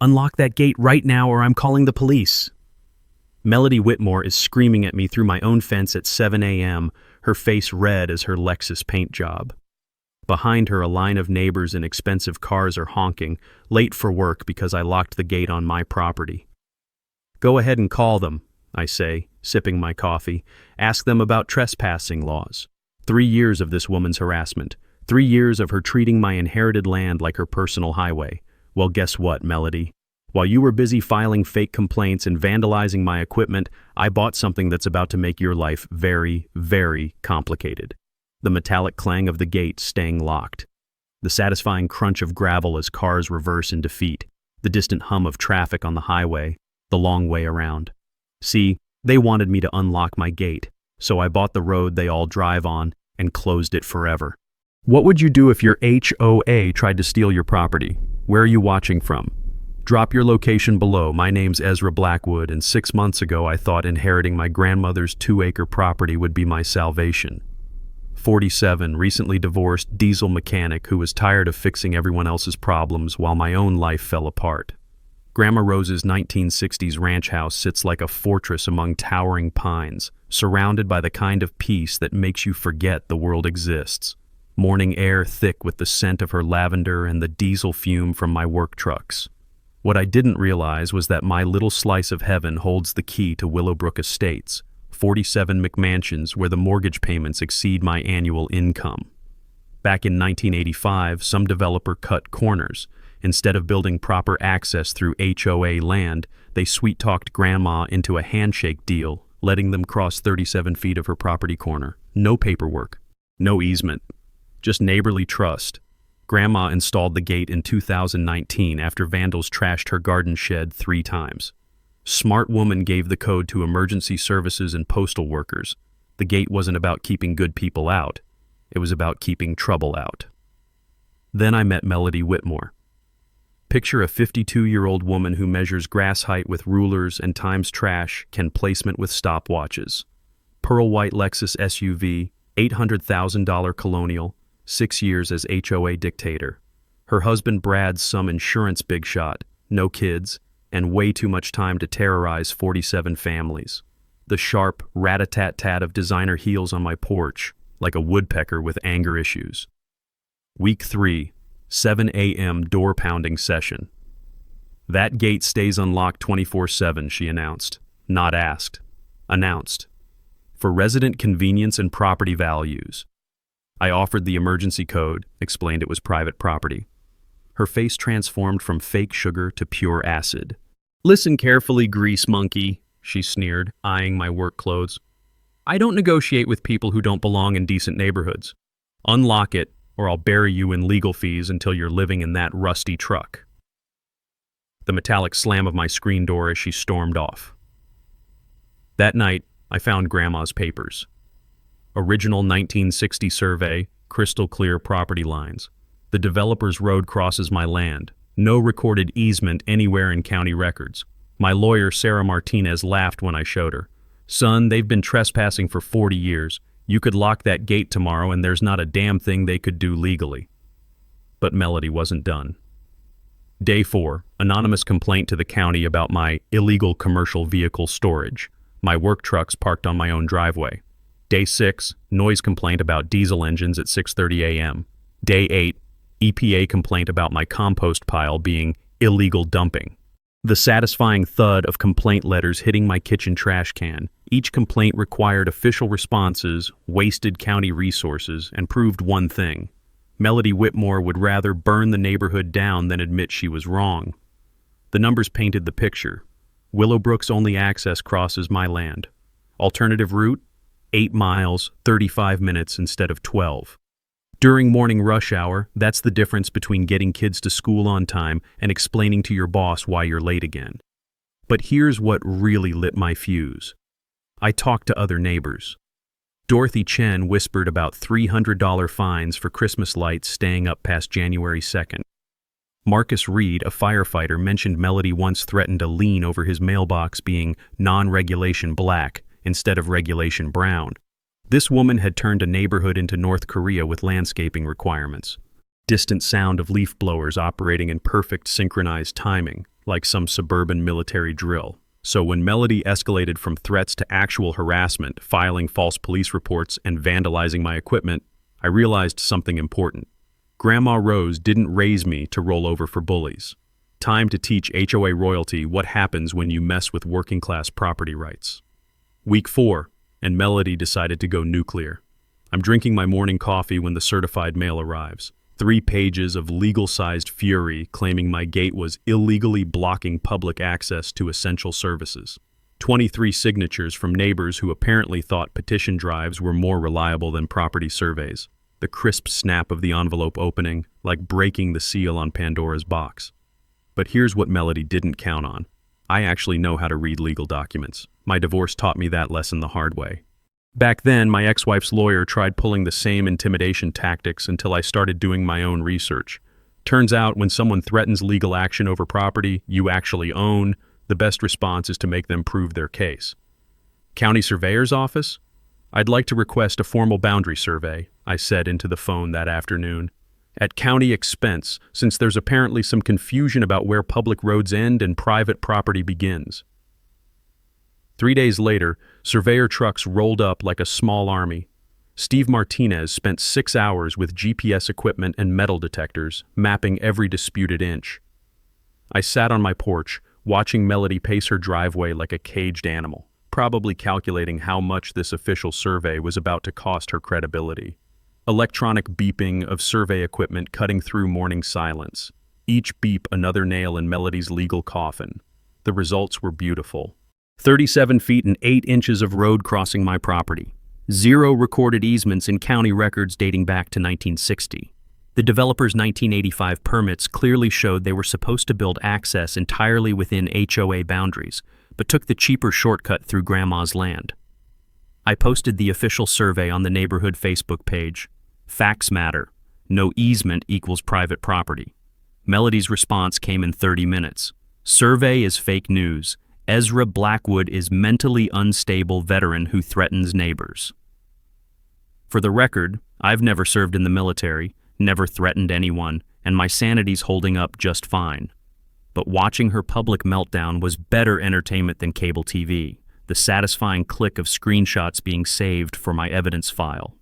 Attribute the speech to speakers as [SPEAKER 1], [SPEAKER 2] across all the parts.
[SPEAKER 1] Unlock that gate right now or I'm calling the police. Melody Whitmore is screaming at me through my own fence at 7 a.m., her face red as her Lexus paint job. Behind her, a line of neighbors in expensive cars are honking, late for work because I locked the gate on my property. Go ahead and call them, I say, sipping my coffee. Ask them about trespassing laws. 3 years of this woman's harassment. 3 years of her treating my inherited land like her personal highway. Well, guess what, Melody? While you were busy filing fake complaints and vandalizing my equipment, I bought something that's about to make your life very, very complicated. The metallic clang of the gate staying locked. The satisfying crunch of gravel as cars reverse in defeat. The distant hum of traffic on the highway. The long way around. See, they wanted me to unlock my gate, so I bought the road they all drive on and closed it forever. What would you do if your HOA tried to steal your property? Where are you watching from? Drop your location below. My name's Ezra Blackwood, and 6 months ago I thought inheriting my grandmother's 2-acre property would be my salvation. 47, recently divorced diesel mechanic who was tired of fixing everyone else's problems while my own life fell apart. Grandma Rose's 1960s ranch house sits like a fortress among towering pines, surrounded by the kind of peace that makes you forget the world exists. Morning air thick with the scent of her lavender and the diesel fume from my work trucks. What I didn't realize was that my little slice of heaven holds the key to Willowbrook Estates, 47 McMansions where the mortgage payments exceed my annual income. Back in 1985, some developer cut corners. Instead of building proper access through HOA land, they sweet-talked Grandma into a handshake deal, letting them cross 37 feet of her property corner. No paperwork, no easement, just neighborly trust. Grandma installed the gate in 2019 after vandals trashed her garden shed 3 times. Smart woman gave the code to emergency services and postal workers. The gate wasn't about keeping good people out. It was about keeping trouble out. Then I met Melody Whitmore. Picture a 52-year-old woman who measures grass height with rulers and times trash can placement with stopwatches. Pearl white Lexus SUV, $800,000 Colonial, 6 years as HOA dictator. Her husband Brad's some insurance big shot, no kids, and way too much time to terrorize 47 families. The sharp rat-a-tat-tat of designer heels on my porch, like a woodpecker with anger issues. Week 3, 7 a.m. door-pounding session. That gate stays unlocked 24/7, she announced. Not asked. Announced. For resident convenience and property values. I offered the emergency code, explained it was private property. Her face transformed from fake sugar to pure acid. Listen carefully, grease monkey, she sneered, eyeing my work clothes. I don't negotiate with people who don't belong in decent neighborhoods. Unlock it, or I'll bury you in legal fees until you're living in that rusty truck. The metallic slam of my screen door as she stormed off. That night, I found Grandma's papers. Original 1960 survey, crystal clear property lines. The developer's road crosses my land. No recorded easement anywhere in county records. My lawyer, Sarah Martinez, laughed when I showed her. Son, they've been trespassing for 40 years. You could lock that gate tomorrow and there's not a damn thing they could do legally. But Melody wasn't done. Day 4, anonymous complaint to the county about my illegal commercial vehicle storage. My work trucks parked on my own driveway. Day 6, noise complaint about diesel engines at 6:30 a.m. Day 8, EPA complaint about my compost pile being illegal dumping. The satisfying thud of complaint letters hitting my kitchen trash can. Each complaint required official responses, wasted county resources, and proved one thing. Melody Whitmore would rather burn the neighborhood down than admit she was wrong. The numbers painted the picture. Willowbrook's only access crosses my land. Alternative route? 8 miles, 35 minutes instead of 12. During morning rush hour, that's the difference between getting kids to school on time and explaining to your boss why you're late again. But here's what really lit my fuse. I talked to other neighbors. Dorothy Chen whispered about $300 fines for Christmas lights staying up past January 2nd. Marcus Reed, a firefighter, mentioned Melody once threatened a lien over his mailbox being non-regulation black instead of regulation brown. This woman had turned a neighborhood into North Korea with landscaping requirements. Distant sound of leaf blowers operating in perfect synchronized timing. like some suburban military drill. So when Melody escalated from threats to actual harassment, filing false police reports and vandalizing my equipment, I realized something important. Grandma Rose didn't raise me to roll over for bullies. Time to teach HOA royalty what happens when you mess with working-class property rights. Week 4, and Melody decided to go nuclear. I'm drinking my morning coffee when the certified mail arrives. 3 pages of legal-sized fury claiming my gate was illegally blocking public access to essential services. 23 signatures from neighbors who apparently thought petition drives were more reliable than property surveys. The crisp snap of the envelope opening, like breaking the seal on Pandora's box. But here's what Melody didn't count on. I actually know how to read legal documents. My divorce taught me that lesson the hard way. Back then, my ex-wife's lawyer tried pulling the same intimidation tactics until I started doing my own research. Turns out, when someone threatens legal action over property you actually own, the best response is to make them prove their case. County Surveyor's Office? I'd like to request a formal boundary survey, I said into the phone that afternoon. At county expense, since there's apparently some confusion about where public roads end and private property begins. 3 days later, surveyor trucks rolled up like a small army. Steve Martinez spent 6 hours with GPS equipment and metal detectors, mapping every disputed inch. I sat on my porch, watching Melody pace her driveway like a caged animal, probably calculating how much this official survey was about to cost her credibility. Electronic beeping of survey equipment cutting through morning silence. Each beep another nail in Melody's legal coffin. The results were beautiful. 37 feet and 8 inches of road crossing my property. 0 recorded easements in county records dating back to 1960. The developer's 1985 permits clearly showed they were supposed to build access entirely within HOA boundaries, but took the cheaper shortcut through Grandma's land. I posted the official survey on the neighborhood Facebook page. Facts matter. No easement equals private property. Melody's response came in 30 minutes. Survey is fake news. Ezra Blackwood is mentally unstable veteran who threatens neighbors. For the record, I've never served in the military, never threatened anyone, and my sanity's holding up just fine. But watching her public meltdown was better entertainment than cable TV, the satisfying click of screenshots being saved for my evidence file.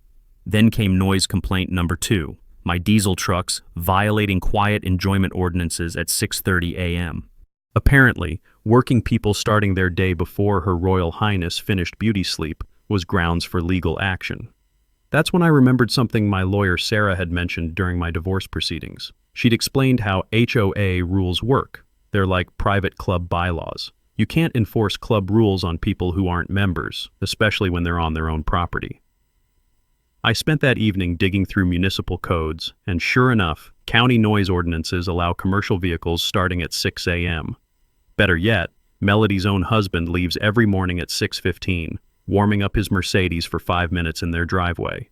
[SPEAKER 1] Then came noise complaint number 2, my diesel trucks violating quiet enjoyment ordinances at 6:30 a.m. Apparently, working people starting their day before Her Royal Highness finished beauty sleep was grounds for legal action. That's when I remembered something my lawyer Sarah had mentioned during my divorce proceedings. She'd explained how HOA rules work. They're like private club bylaws. You can't enforce club rules on people who aren't members, especially when they're on their own property. I spent that evening digging through municipal codes, and sure enough, county noise ordinances allow commercial vehicles starting at 6 a.m. Better yet, Melody's own husband leaves every morning at 6:15, warming up his Mercedes for 5 minutes in their driveway.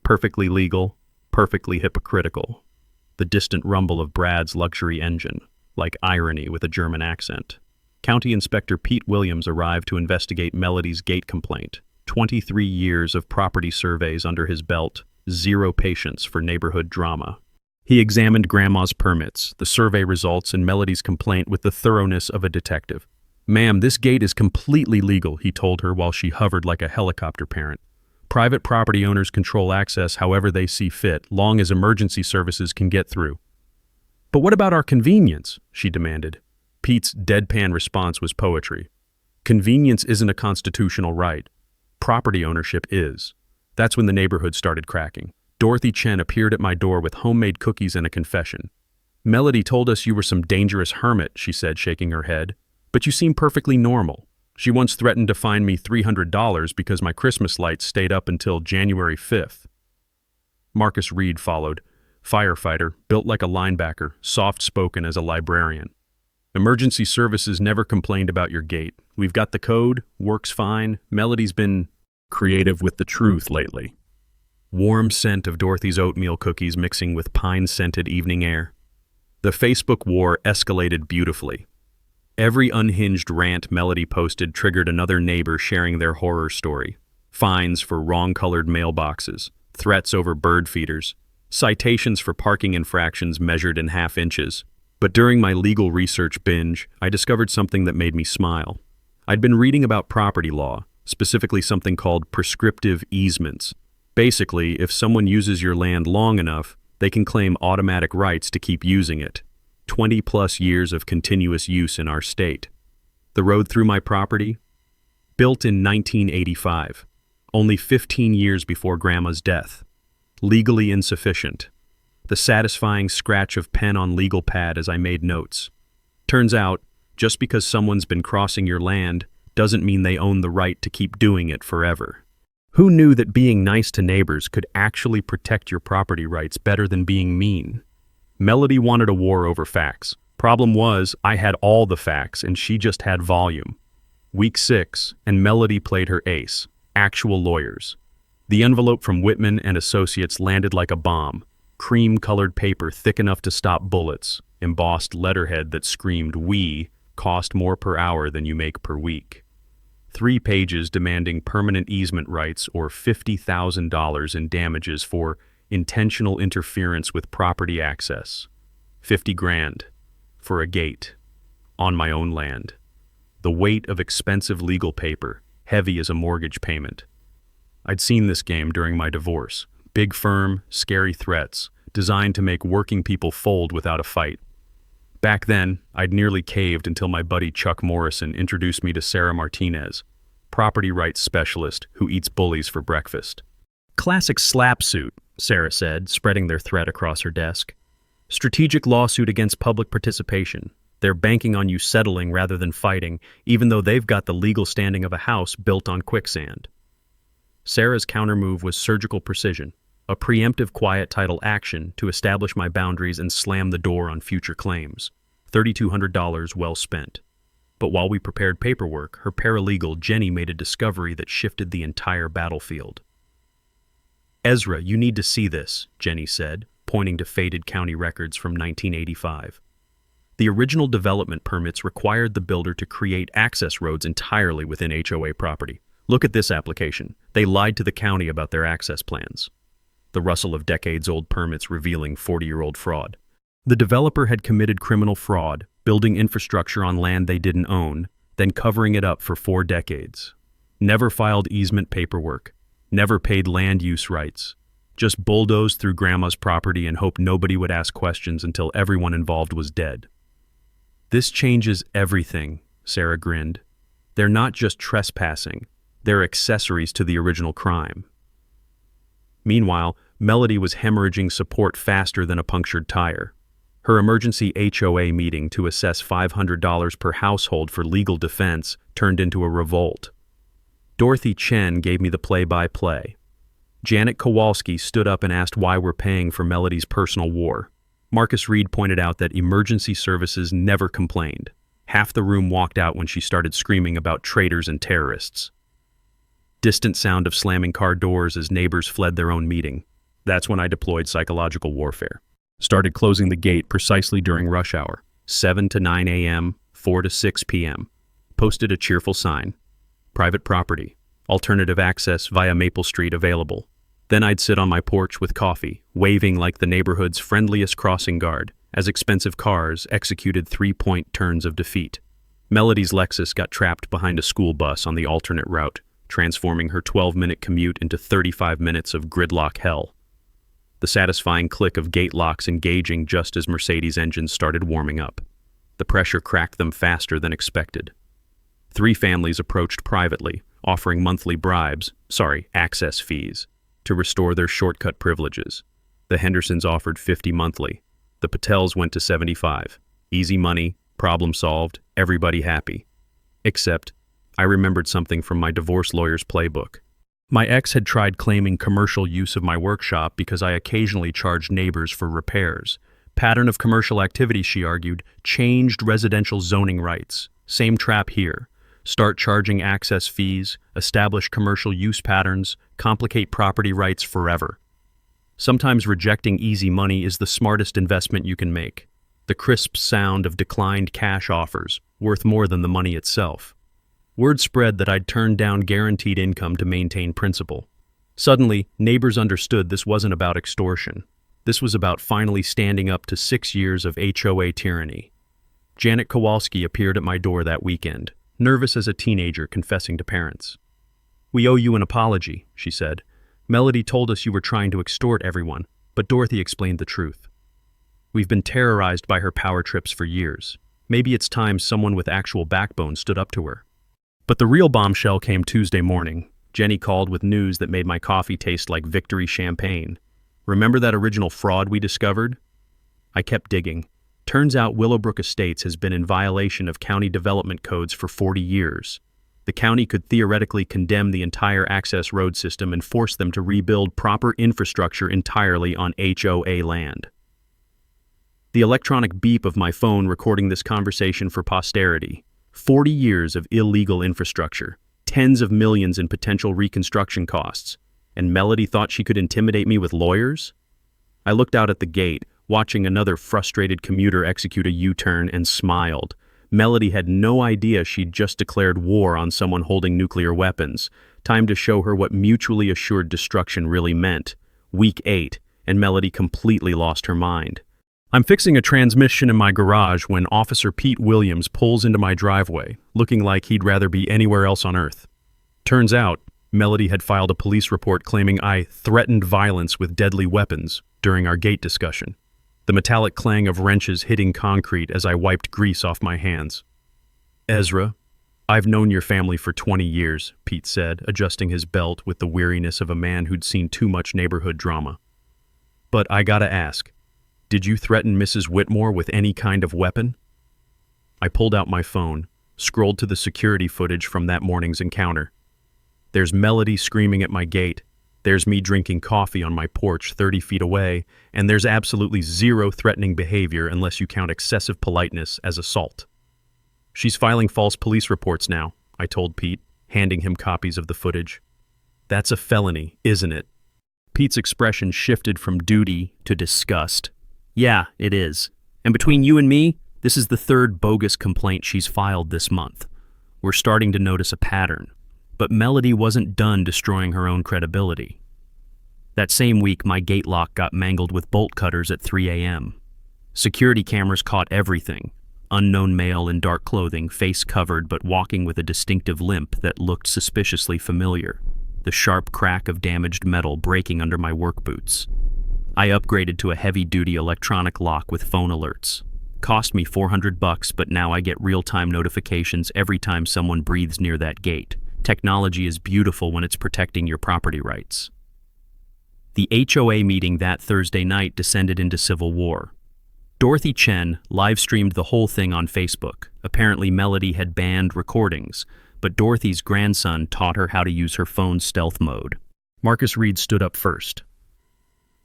[SPEAKER 1] Perfectly legal, perfectly hypocritical. The distant rumble of Brad's luxury engine, like irony with a German accent. County Inspector Pete Williams arrived to investigate Melody's gate complaint. 23 years of property surveys under his belt, 0 patience for neighborhood drama. He examined Grandma's permits, the survey results, and Melody's complaint with the thoroughness of a detective. "Ma'am, this gate is completely legal," he told her while she hovered like a helicopter parent. "Private property owners control access however they see fit, long as emergency services can get through." "But what about our convenience?" she demanded. Pete's deadpan response was poetry. "Convenience isn't a constitutional right. Property ownership is." That's when the neighborhood started cracking. Dorothy Chen appeared at my door with homemade cookies and a confession. "Melody told us you were some dangerous hermit," she said, shaking her head. "But you seem perfectly normal. She once threatened to fine me $300 because my Christmas lights stayed up until January 5th. Marcus Reed followed. Firefighter, built like a linebacker, soft-spoken as a librarian. "Emergency services never complained about your gate. We've got the code, works fine. Melody's been creative with the truth lately." Warm scent of Dorothy's oatmeal cookies mixing with pine-scented evening air. The Facebook war escalated beautifully. Every unhinged rant Melody posted triggered another neighbor sharing their horror story. Fines for wrong-colored mailboxes, threats over bird feeders, citations for parking infractions measured in half inches. But during my legal research binge, I discovered something that made me smile. I'd been reading about property law, specifically something called prescriptive easements. Basically, if someone uses your land long enough, they can claim automatic rights to keep using it. 20+ years of continuous use in our state. The road through my property? Built in 1985, only 15 years before Grandma's death. Legally insufficient. The satisfying scratch of pen on legal pad as I made notes. Turns out, just because someone's been crossing your land doesn't mean they own the right to keep doing it forever. Who knew that being nice to neighbors could actually protect your property rights better than being mean? Melody wanted a war over facts. Problem was, I had all the facts and she just had volume. Week 6, and Melody played her ace. Actual lawyers. The envelope from Whitman and Associates landed like a bomb. Cream-colored paper thick enough to stop bullets. Embossed letterhead that screamed, "We cost more per hour than you make per week." 3 pages demanding permanent easement rights or $50,000 in damages for intentional interference with property access. 50 grand for a gate on my own land. The weight of expensive legal paper, heavy as a mortgage payment. I'd seen this game during my divorce. Big firm, scary threats, designed to make working people fold without a fight. Back then, I'd nearly caved until my buddy Chuck Morrison introduced me to Sarah Martinez, property rights specialist who eats bullies for breakfast. "Classic slap suit," Sarah said, spreading their threat across her desk. "Strategic lawsuit against public participation. They're banking on you settling rather than fighting, even though they've got the legal standing of a house built on quicksand." Sarah's countermove was surgical precision, a preemptive quiet title action to establish my boundaries and slam the door on future claims. $3,200 well spent. But while we prepared paperwork, her paralegal Jenny made a discovery that shifted the entire battlefield. "Ezra, you need to see this," Jenny said, pointing to faded county records from 1985. The original development permits required the builder to create access roads entirely within HOA property. Look at this application. They lied to the county about their access plans. The rustle of decades-old permits revealing 40-year-old fraud. The developer had committed criminal fraud, building infrastructure on land they didn't own, then covering it up for 4 decades. Never filed easement paperwork. Never paid land use rights. Just bulldozed through Grandma's property and hoped nobody would ask questions until everyone involved was dead. "This changes everything," Sarah grinned. "They're not just trespassing. They're accessories to the original crime." Meanwhile, Melody was hemorrhaging support faster than a punctured tire. Her emergency HOA meeting to assess $500 per household for legal defense turned into a revolt. Dorothy Chen gave me the play-by-play. Janet Kowalski stood up and asked why we're paying for Melody's personal war. Marcus Reed pointed out that emergency services never complained. Half the room walked out when she started screaming about traitors and terrorists. Distant sound of slamming car doors as neighbors fled their own meeting. That's when I deployed psychological warfare. Started closing the gate precisely during rush hour, 7 to 9 a.m., 4 to 6 p.m. Posted a cheerful sign. Private property. Alternative access via Maple Street available. Then I'd sit on my porch with coffee, waving like the neighborhood's friendliest crossing guard, as expensive cars executed 3-point turns of defeat. Melody's Lexus got trapped behind a school bus on the alternate route, transforming her 12-minute commute into 35 minutes of gridlock hell. The satisfying click of gate locks engaging just as Mercedes' engines started warming up. The pressure cracked them faster than expected. 3 families approached privately, offering monthly access fees, to restore their shortcut privileges. The Hendersons offered $50 monthly. The Patels went to $75. Easy money, problem solved, everybody happy. Except, I remembered something from my divorce lawyer's playbook. My ex had tried claiming commercial use of my workshop because I occasionally charged neighbors for repairs. Pattern of commercial activity, she argued, changed residential zoning rights. Same trap here. Start charging access fees, establish commercial use patterns, complicate property rights forever. Sometimes rejecting easy money is the smartest investment you can make. The crisp sound of declined cash offers, worth more than the money itself. Word spread that I'd turned down guaranteed income to maintain principal. Suddenly, neighbors understood this wasn't about extortion. This was about finally standing up to 6 years of HOA tyranny. Janet Kowalski appeared at my door that weekend, nervous as a teenager confessing to parents. "We owe you an apology," she said. "Melody told us you were trying to extort everyone, but Dorothy explained the truth. We've been terrorized by her power trips for years. Maybe it's time someone with actual backbone stood up to her." But the real bombshell came Tuesday morning. Jenny called with news that made my coffee taste like Victory champagne. "Remember that original fraud we discovered?" I kept digging. Turns out Willowbrook Estates has been in violation of county development codes for 40 years. The county could theoretically condemn the entire access road system and force them to rebuild proper infrastructure entirely on HOA land. The electronic beep of my phone recording this conversation for posterity. 40 years of illegal infrastructure, tens of millions in potential reconstruction costs, and Melody thought she could intimidate me with lawyers? I looked out at the gate, watching another frustrated commuter execute a U-turn, and smiled. Melody had no idea she'd just declared war on someone holding nuclear weapons. Time to show her what mutually assured destruction really meant. Week 8, and Melody completely lost her mind. I'm fixing a transmission in my garage when Officer Pete Williams pulls into my driveway, looking like he'd rather be anywhere else on earth. Turns out, Melody had filed a police report claiming I threatened violence with deadly weapons during our gate discussion. The metallic clang of wrenches hitting concrete as I wiped grease off my hands. "Ezra, I've known your family for 20 years, Pete said, adjusting his belt with the weariness of a man who'd seen too much neighborhood drama. "But I gotta ask, did you threaten Mrs. Whitmore with any kind of weapon?" I pulled out my phone, scrolled to the security footage from that morning's encounter. There's Melody screaming at my gate. There's me drinking coffee on my porch 30 feet away, and there's absolutely zero threatening behavior unless you count excessive politeness as assault. "She's filing false police reports now," I told Pete, handing him copies of the footage. "That's a felony, isn't it?" Pete's expression shifted from duty to disgust. "Yeah, it is. And between you and me, this is the third bogus complaint she's filed this month. We're starting to notice a pattern. But Melody wasn't done destroying her own credibility. That same week, my gate lock got mangled with bolt cutters at 3 a.m. Security cameras caught everything. Unknown male in dark clothing, face covered but walking with a distinctive limp that looked suspiciously familiar. The sharp crack of damaged metal breaking under my work boots. I upgraded to a heavy-duty electronic lock with phone alerts. Cost me $400, but now I get real-time notifications every time someone breathes near that gate. Technology is beautiful when it's protecting your property rights. The HOA meeting that Thursday night descended into civil war. Dorothy Chen live-streamed the whole thing on Facebook. Apparently Melody had banned recordings, but Dorothy's grandson taught her how to use her phone's stealth mode. Marcus Reed stood up first.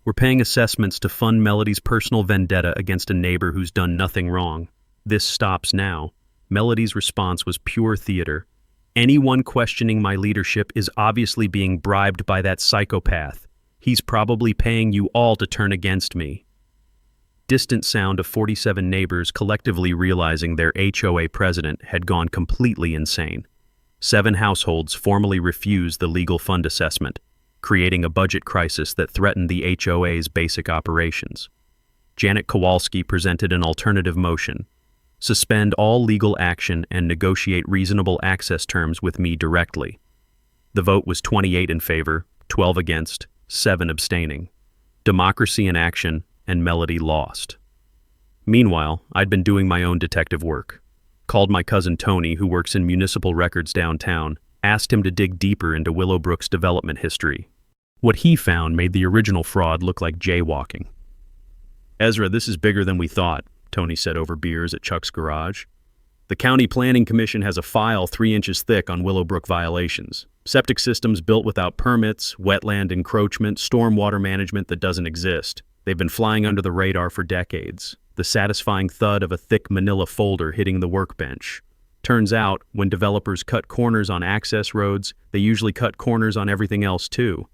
[SPEAKER 1] "We're paying assessments to fund Melody's personal vendetta against a neighbor who's done nothing wrong. This stops now." Melody's response was pure theater. "Anyone questioning my leadership is obviously being bribed by that psychopath. He's probably paying you all to turn against me." Distant sound of 47 neighbors collectively realizing their HOA president had gone completely insane. 7 households formally refused the legal fund assessment, creating a budget crisis that threatened the HOA's basic operations. Janet Kowalski presented an alternative motion: suspend all legal action and negotiate reasonable access terms with me directly. The vote was 28 in favor, 12 against, 7 abstaining. Democracy in action, and Melody lost. Meanwhile, I'd been doing my own detective work. Called my cousin Tony, who works in municipal records downtown, asked him to dig deeper into Willowbrook's development history. What he found made the original fraud look like jaywalking. "Ezra, this is bigger than we thought," Tony said over beers at Chuck's garage. "The County Planning Commission has a file 3 inches thick on Willowbrook violations. Septic systems built without permits, wetland encroachment, stormwater management that doesn't exist. They've been flying under the radar for decades. The satisfying thud of a thick manila folder hitting the workbench. Turns out, when developers cut corners on access roads, they usually cut corners on everything else too.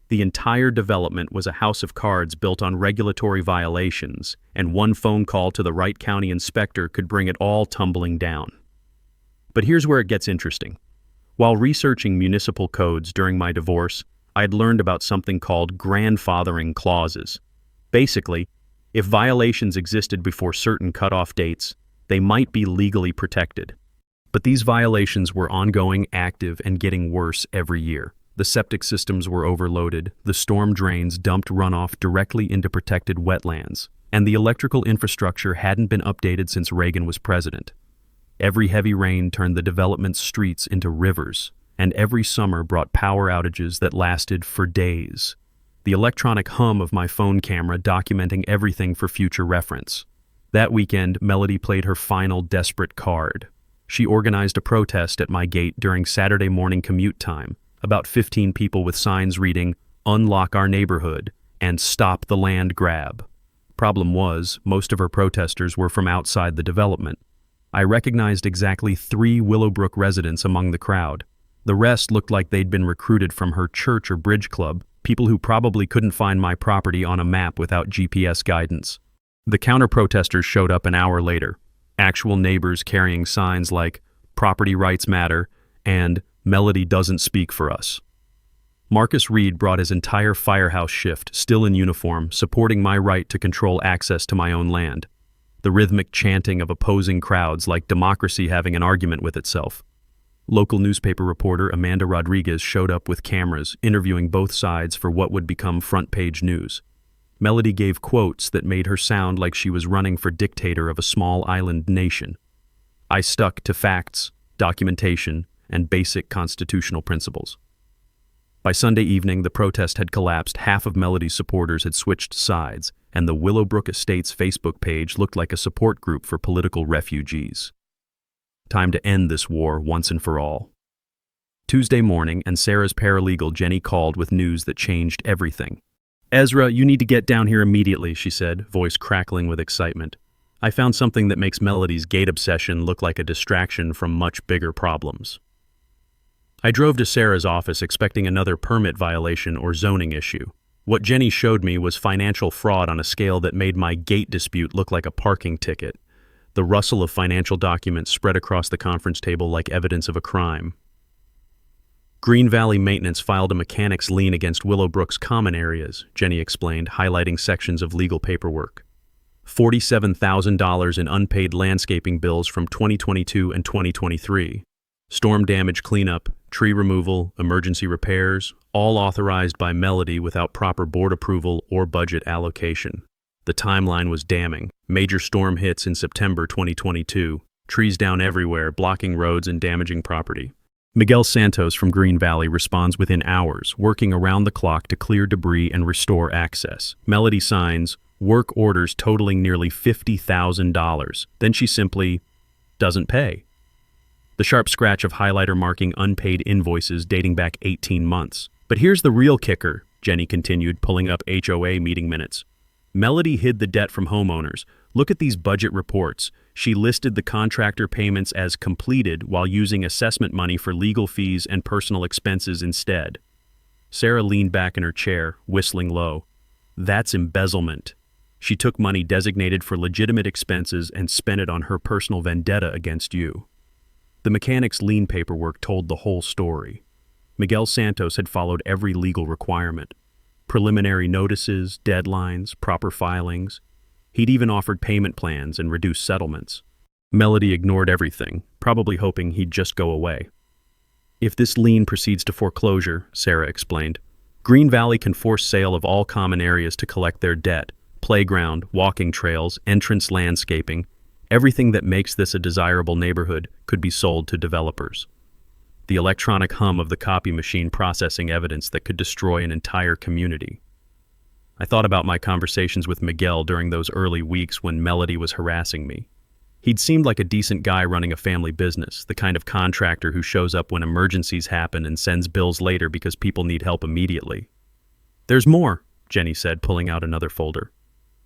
[SPEAKER 1] The entire development was a house of cards built on regulatory violations, and one phone call to the Wright County inspector could bring it all tumbling down." But here's where it gets interesting. While researching municipal codes during my divorce, I'd learned about something called grandfathering clauses. Basically, if violations existed before certain cutoff dates, they might be legally protected. But these violations were ongoing, active, and getting worse every year. The septic systems were overloaded, the storm drains dumped runoff directly into protected wetlands, and the electrical infrastructure hadn't been updated since Reagan was president. Every heavy rain turned the development's streets into rivers, and every summer brought power outages that lasted for days. The electronic hum of my phone camera documenting everything for future reference. That weekend, Melody played her final desperate card. She organized a protest at my gate during Saturday morning commute time. About 15 people with signs reading, "Unlock our neighborhood," and "Stop the land grab." Problem was, most of her protesters were from outside the development. I recognized exactly 3 Willowbrook residents among the crowd. The rest looked like they'd been recruited from her church or bridge club, people who probably couldn't find my property on a map without GPS guidance. The counter-protesters showed up an hour later, actual neighbors carrying signs like "Property rights matter" and "Melody doesn't speak for us." Marcus Reed brought his entire firehouse shift, still in uniform, supporting my right to control access to my own land. The rhythmic chanting of opposing crowds like democracy having an argument with itself. Local newspaper reporter Amanda Rodriguez showed up with cameras, interviewing both sides for what would become front-page news. Melody gave quotes that made her sound like she was running for dictator of a small island nation. I stuck to facts, documentation, and basic constitutional principles. By Sunday evening, the protest had collapsed, half of Melody's supporters had switched sides, and the Willowbrook Estates Facebook page looked like a support group for political refugees. Time to end this war once and for all. Tuesday morning, and Sarah's paralegal Jenny called with news that changed everything. "Ezra, you need to get down here immediately," she said, voice crackling with excitement. "I found something that makes Melody's gate obsession look like a distraction from much bigger problems." I drove to Sarah's office expecting another permit violation or zoning issue. What Jenny showed me was financial fraud on a scale that made my gate dispute look like a parking ticket. The rustle of financial documents spread across the conference table like evidence of a crime. Green Valley Maintenance filed a mechanics lien against Willowbrook's common areas, Jenny explained, highlighting sections of legal paperwork. $47,000 in unpaid landscaping bills from 2022 and 2023. Storm damage cleanup, tree removal, emergency repairs, all authorized by Melody without proper board approval or budget allocation. The timeline was damning. Major storm hits in September 2022, trees down everywhere, blocking roads and damaging property. Miguel Santos from Green Valley responds within hours, working around the clock to clear debris and restore access. Melody signs work orders totaling nearly $50,000. Then she simply doesn't pay. The sharp scratch of highlighter marking unpaid invoices dating back 18 months. But here's the real kicker, Jenny continued, pulling up HOA meeting minutes. Melody hid the debt from homeowners. Look at these budget reports. She listed the contractor payments as completed while using assessment money for legal fees and personal expenses instead. Sarah leaned back in her chair, whistling low. That's embezzlement. She took money designated for legitimate expenses and spent it on her personal vendetta against you. The mechanic's lien paperwork told the whole story. Miguel Santos had followed every legal requirement. Preliminary notices, deadlines, proper filings. He'd even offered payment plans and reduced settlements. Melody ignored everything, probably hoping he'd just go away. If this lien proceeds to foreclosure, Sarah explained, Green Valley can force sale of all common areas to collect their debt. Playground, walking trails, entrance landscaping, everything that makes this a desirable neighborhood could be sold to developers. The electronic hum of the copy machine processing evidence that could destroy an entire community. I thought about my conversations with Miguel during those early weeks when Melody was harassing me. He'd seemed like a decent guy running a family business, the kind of contractor who shows up when emergencies happen and sends bills later because people need help immediately. There's more, Jenny said, pulling out another folder.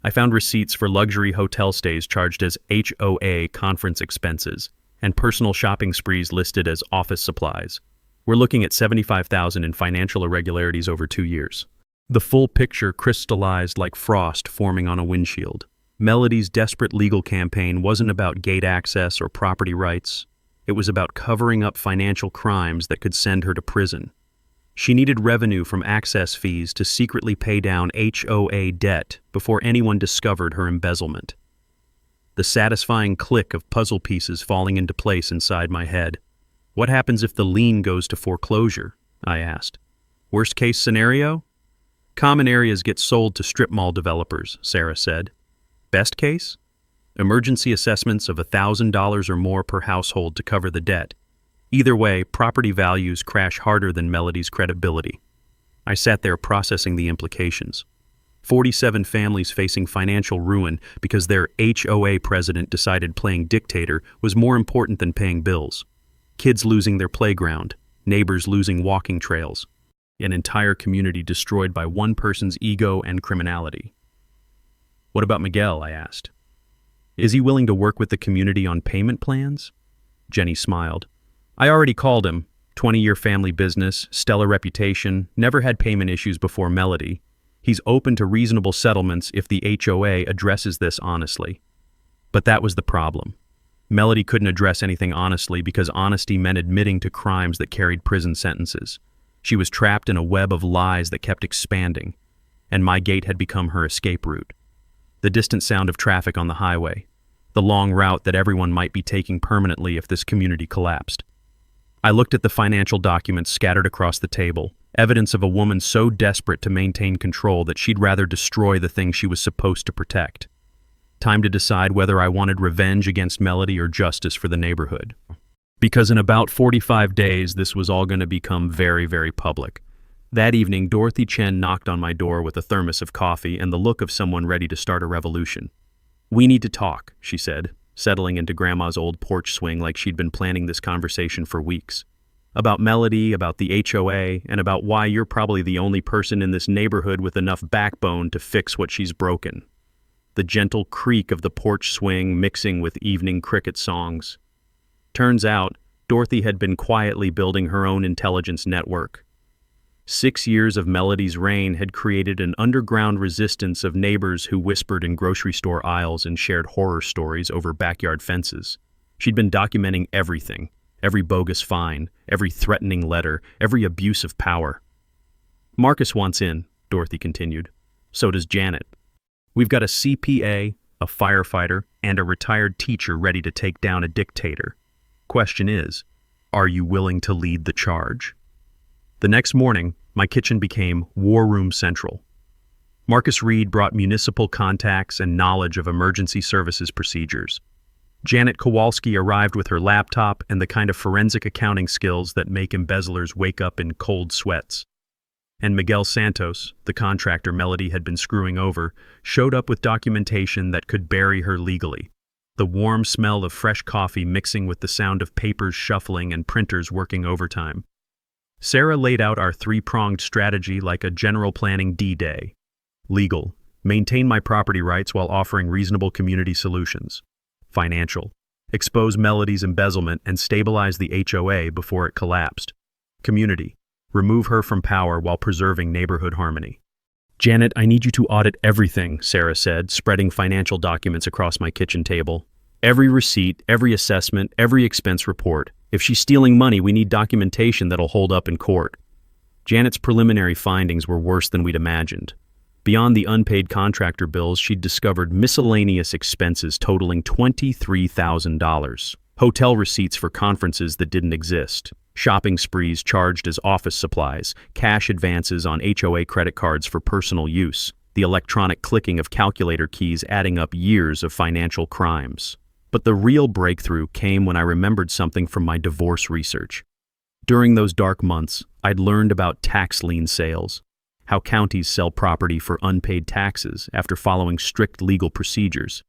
[SPEAKER 1] I found receipts for luxury hotel stays charged as HOA conference expenses and personal shopping sprees listed as office supplies. We're looking at $75,000 in financial irregularities over 2 years. The full picture crystallized like frost forming on a windshield. Melody's desperate legal campaign wasn't about gate access or property rights. It was about covering up financial crimes that could send her to prison. She needed revenue from access fees to secretly pay down HOA debt before anyone discovered her embezzlement. The satisfying click of puzzle pieces falling into place inside my head. What happens if the lien goes to foreclosure? I asked. Worst case scenario? Common areas get sold to strip mall developers, Sarah said. Best case? Emergency assessments of $1,000 or more per household to cover the debt. Either way, property values crash harder than Melody's credibility. I sat there processing the implications. 47 families facing financial ruin because their HOA president decided playing dictator was more important than paying bills. Kids losing their playground, neighbors losing walking trails, an entire community destroyed by one person's ego and criminality. What about Miguel? I asked. Is he willing to work with the community on payment plans? Jenny smiled. I already called him. 20-year family business, stellar reputation, never had payment issues before Melody. He's open to reasonable settlements if the HOA addresses this honestly. But that was the problem. Melody couldn't address anything honestly because honesty meant admitting to crimes that carried prison sentences. She was trapped in a web of lies that kept expanding, and my gate had become her escape route. The distant sound of traffic on the highway, the long route that everyone might be taking permanently if this community collapsed. I looked at the financial documents scattered across the table, evidence of a woman so desperate to maintain control that she'd rather destroy the thing she was supposed to protect. Time to decide whether I wanted revenge against Melody or justice for the neighborhood. Because in about 45 days, this was all going to become very, very public. That evening, Dorothy Chen knocked on my door with a thermos of coffee and the look of someone ready to start a revolution. We need to talk, she said, settling into Grandma's old porch swing like she'd been planning this conversation for weeks. About Melody, about the HOA, and about why you're probably the only person in this neighborhood with enough backbone to fix what she's broken. The gentle creak of the porch swing mixing with evening cricket songs. Turns out, Dorothy had been quietly building her own intelligence network. 6 years of Melody's reign had created an underground resistance of neighbors who whispered in grocery store aisles and shared horror stories over backyard fences. She'd been documenting everything, every bogus fine, every threatening letter, every abuse of power. Marcus wants in, Dorothy continued. So does Janet. We've got a CPA, a firefighter, and a retired teacher ready to take down a dictator. Question is, are you willing to lead the charge? The next morning, my kitchen became War Room Central. Marcus Reed brought municipal contacts and knowledge of emergency services procedures. Janet Kowalski arrived with her laptop and the kind of forensic accounting skills that make embezzlers wake up in cold sweats. And Miguel Santos, the contractor Melody had been screwing over, showed up with documentation that could bury her legally. The warm smell of fresh coffee mixing with the sound of papers shuffling and printers working overtime. Sarah laid out our three-pronged strategy like a general planning D-Day. Legal, maintain my property rights while offering reasonable community solutions. Financial, expose Melody's embezzlement and stabilize the HOA before it collapsed. Community, remove her from power while preserving neighborhood harmony. Janet, I need you to audit everything, Sarah said, spreading financial documents across my kitchen table. Every receipt, every assessment, every expense report. If she's stealing money, we need documentation that'll hold up in court. Janet's preliminary findings were worse than we'd imagined. Beyond the unpaid contractor bills, she'd discovered miscellaneous expenses totaling $23,000. Hotel receipts for conferences that didn't exist. Shopping sprees charged as office supplies. Cash advances on HOA credit cards for personal use. The electronic clicking of calculator keys adding up years of financial crimes. But the real breakthrough came when I remembered something from my divorce research. During those dark months, I'd learned about tax lien sales, how counties sell property for unpaid taxes after following strict legal procedures,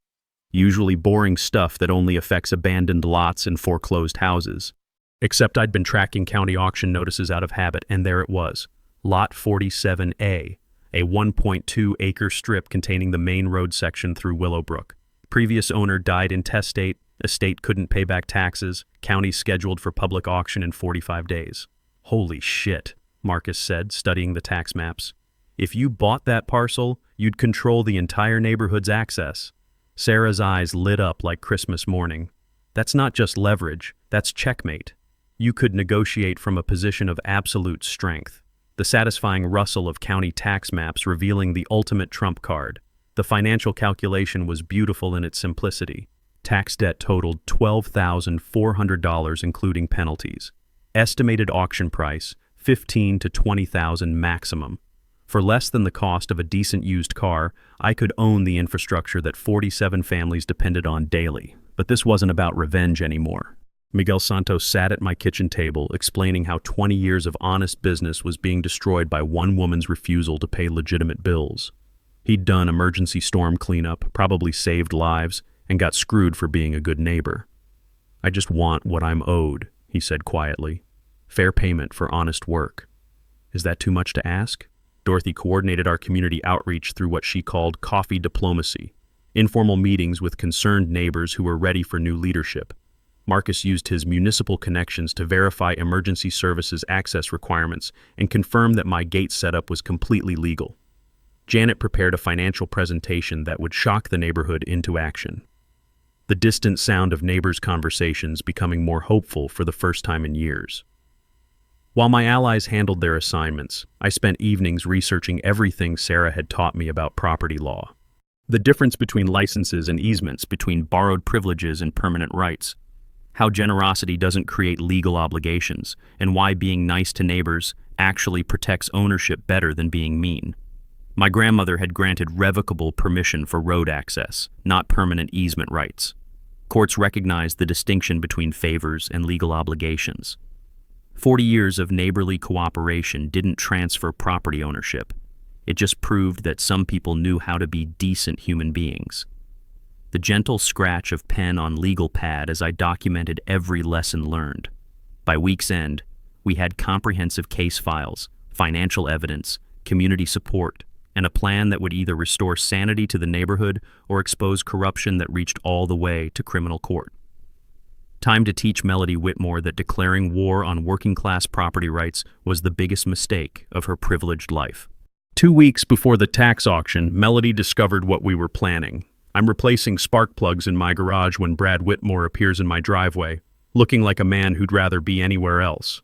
[SPEAKER 1] usually boring stuff that only affects abandoned lots and foreclosed houses. Except I'd been tracking county auction notices out of habit, and there it was, Lot 47A, a 1.2-acre strip containing the main road section through Willowbrook. Previous owner died intestate, estate couldn't pay back taxes, county scheduled for public auction in 45 days. Holy shit, Marcus said, studying the tax maps. If you bought that parcel, you'd control the entire neighborhood's access. Sarah's eyes lit up like Christmas morning. That's not just leverage, that's checkmate. You could negotiate from a position of absolute strength. the satisfying rustle of county tax maps revealing the ultimate trump card. The financial calculation was beautiful in its simplicity. Tax debt totaled $12,400 including penalties. Estimated auction price, $15,000 to $20,000 maximum. For less than the cost of a decent used car, I could own the infrastructure that 47 families depended on daily. But this wasn't about revenge anymore. Miguel Santos sat at my kitchen table explaining how 20 years of honest business was being destroyed by one woman's refusal to pay legitimate bills. He'd done emergency storm cleanup, probably saved lives, and got screwed for being a good neighbor. "I just want what I'm owed," he said quietly. "Fair payment for honest work." Is that too much to ask? Dorothy coordinated our community outreach through what she called coffee diplomacy, informal meetings with concerned neighbors who were ready for new leadership. Marcus used his municipal connections to verify emergency services access requirements and confirm that my gate setup was completely legal. Janet prepared a financial presentation that would shock the neighborhood into action. The distant sound of neighbors' conversations becoming more hopeful for the first time in years. While my allies handled their assignments, I spent evenings researching everything Sarah had taught me about property law. The difference between licenses and easements, between borrowed privileges and permanent rights. How generosity doesn't create legal obligations, and why being nice to neighbors actually protects ownership better than being mean. My grandmother had granted revocable permission for road access, not permanent easement rights. Courts recognized the distinction between favors and legal obligations. 40 years of neighborly cooperation didn't transfer property ownership. It just proved that some people knew how to be decent human beings. The gentle scratch of pen on legal pad as I documented every lesson learned. By week's end, we had comprehensive case files, financial evidence, community support, and a plan that would either restore sanity to the neighborhood or expose corruption that reached all the way to criminal court. Time to teach Melody Whitmore that declaring war on working-class property rights was the biggest mistake of her privileged life. 2 weeks before the tax auction, Melody discovered what we were planning. I'm replacing spark plugs in my garage when Brad Whitmore appears in my driveway, looking like a man who'd rather be anywhere else.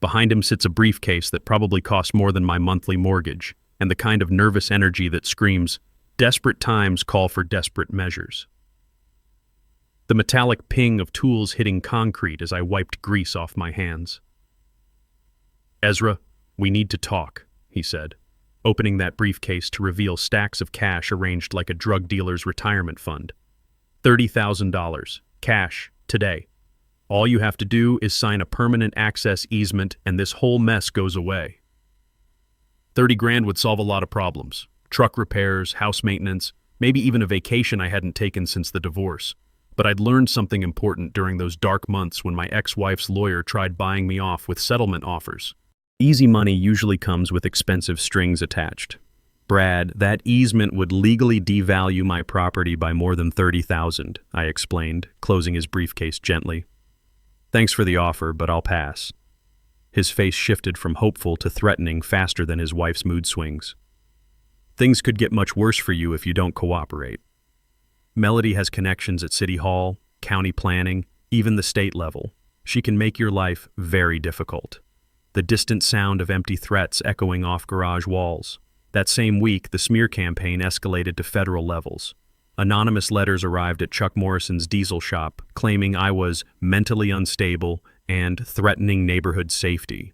[SPEAKER 1] Behind him sits a briefcase that probably costs more than my monthly mortgage, and the kind of nervous energy that screams, "Desperate times call for desperate measures." The metallic ping of tools hitting concrete as I wiped grease off my hands. "Ezra, we need to talk," he said, opening that briefcase to reveal stacks of cash arranged like a drug dealer's retirement fund. $30,000, cash, today. All you have to do is sign a permanent access easement and this whole mess goes away. 30 grand would solve a lot of problems. Truck repairs, house maintenance, maybe even a vacation I hadn't taken since the divorce. But I'd learned something important during those dark months when my ex-wife's lawyer tried buying me off with settlement offers. Easy money usually comes with expensive strings attached. "Brad, that easement would legally devalue my property by more than $30,000, I explained, closing his briefcase gently. "Thanks for the offer, but I'll pass." His face shifted from hopeful to threatening faster than his wife's mood swings. "Things could get much worse for you if you don't cooperate. Melody has connections at City Hall, county planning, even the state level. She can make your life very difficult." The distant sound of empty threats echoing off garage walls. That same week, the smear campaign escalated to federal levels. Anonymous letters arrived at Chuck Morrison's diesel shop, claiming I was mentally unstable and threatening neighborhood safety.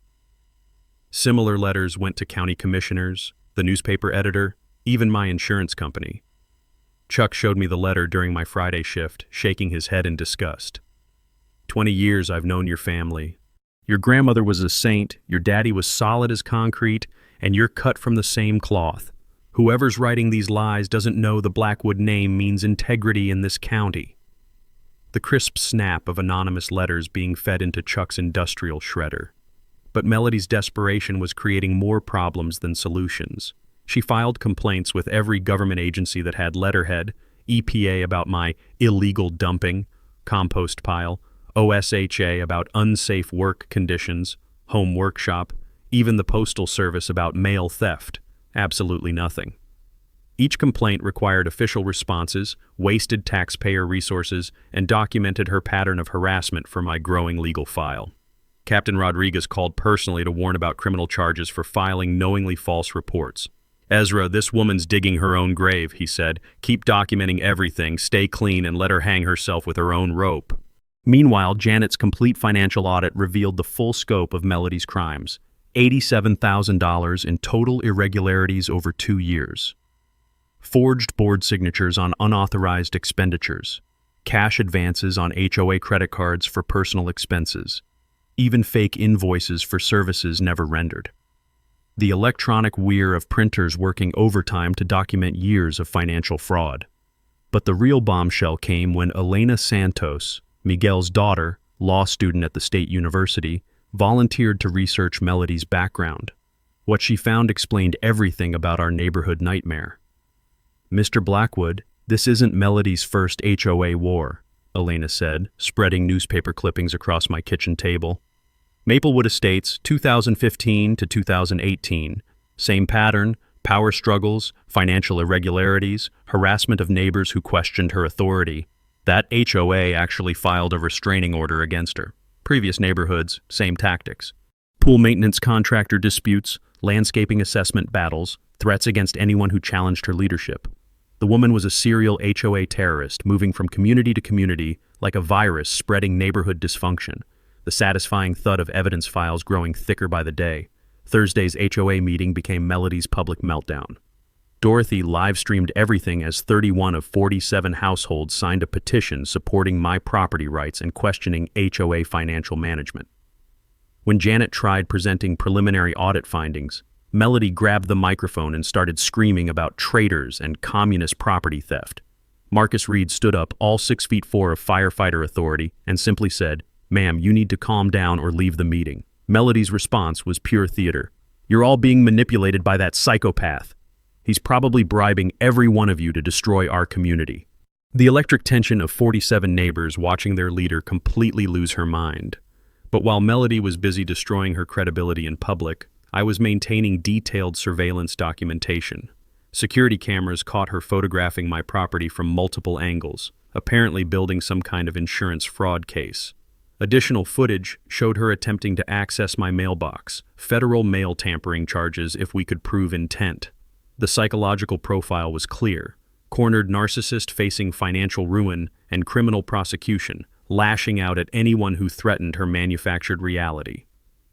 [SPEAKER 1] Similar letters went to county commissioners, the newspaper editor, even my insurance company. Chuck showed me the letter during my Friday shift, shaking his head in disgust. 20 years I've known your family. Your grandmother was a saint, your daddy was solid as concrete, and you're cut from the same cloth. Whoever's writing these lies doesn't know the Blackwood name means integrity in this county." The crisp snap of anonymous letters being fed into Chuck's industrial shredder. But Melody's desperation was creating more problems than solutions. She filed complaints with every government agency that had letterhead, EPA about my illegal dumping, compost pile, OSHA about unsafe work conditions, home workshop, even the Postal Service about mail theft. Absolutely nothing. Each complaint required official responses, wasted taxpayer resources, and documented her pattern of harassment for my growing legal file. Captain Rodriguez called personally to warn about criminal charges for filing knowingly false reports. "Ezra, this woman's digging her own grave," he said. "Keep documenting everything, stay clean, and let her hang herself with her own rope." Meanwhile, Janet's complete financial audit revealed the full scope of Melody's crimes: $87,000 in total irregularities over 2 years. Forged board signatures on unauthorized expenditures. Cash advances on HOA credit cards for personal expenses. Even fake invoices for services never rendered. The electronic weir of printers working overtime to document years of financial fraud. But the real bombshell came when Elena Santos, Miguel's daughter, law student at the State University, volunteered to research Melody's background. What she found explained everything about our neighborhood nightmare. "Mr. Blackwood, this isn't Melody's first HOA war," Elena said, spreading newspaper clippings across my kitchen table. "Maplewood Estates, 2015 to 2018. Same pattern: power struggles, financial irregularities, harassment of neighbors who questioned her authority. That HOA actually filed a restraining order against her. Previous neighborhoods, same tactics. Pool maintenance contractor disputes, landscaping assessment battles, threats against anyone who challenged her leadership. The woman was a serial HOA terrorist, moving from community to community like a virus spreading neighborhood dysfunction, the satisfying thud of evidence files growing thicker by the day. Thursday's HOA meeting became Melody's public meltdown. Dorothy live-streamed everything as 31 of 47 households signed a petition supporting my property rights and questioning HOA financial management. When Janet tried presenting preliminary audit findings, Melody grabbed the microphone and started screaming about traitors and communist property theft. Marcus Reed stood up, all 6'4" of firefighter authority, and simply said, "Ma'am, you need to calm down or leave the meeting." Melody's response was pure theater. "You're all being manipulated by that psychopath. He's probably bribing every one of you to destroy our community." The electric tension of 47 neighbors watching their leader completely lose her mind. But while Melody was busy destroying her credibility in public, I was maintaining detailed surveillance documentation. Security cameras caught her photographing my property from multiple angles, apparently building some kind of insurance fraud case. Additional footage showed her attempting to access my mailbox, federal mail tampering charges if we could prove intent. The psychological profile was clear: cornered narcissist facing financial ruin and criminal prosecution, lashing out at anyone who threatened her manufactured reality.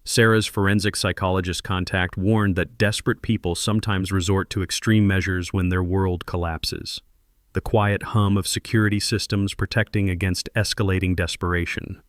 [SPEAKER 1] Sarah's forensic psychologist contact warned that desperate people sometimes resort to extreme measures when their world collapses. The quiet hum of security systems protecting against escalating desperation.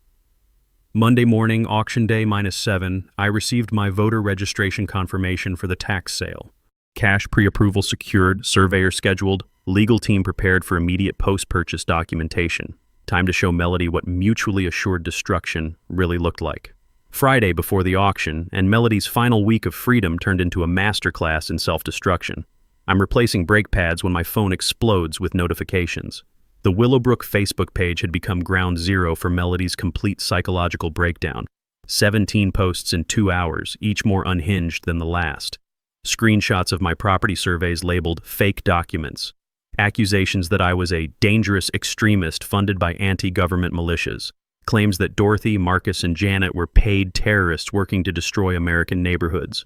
[SPEAKER 1] Monday morning, auction day -7, I received my voter registration confirmation for the tax sale. Cash pre-approval secured, surveyor scheduled, legal team prepared for immediate post-purchase documentation. Time to show Melody what mutually assured destruction really looked like. Friday before the auction, and Melody's final week of freedom turned into a masterclass in self-destruction. I'm replacing brake pads when my phone explodes with notifications. The Willowbrook Facebook page had become ground zero for Melody's complete psychological breakdown. 17 posts in 2 hours, each more unhinged than the last. Screenshots of my property surveys labeled fake documents. Accusations that I was a dangerous extremist funded by anti-government militias. Claims that Dorothy, Marcus, and Janet were paid terrorists working to destroy American neighborhoods.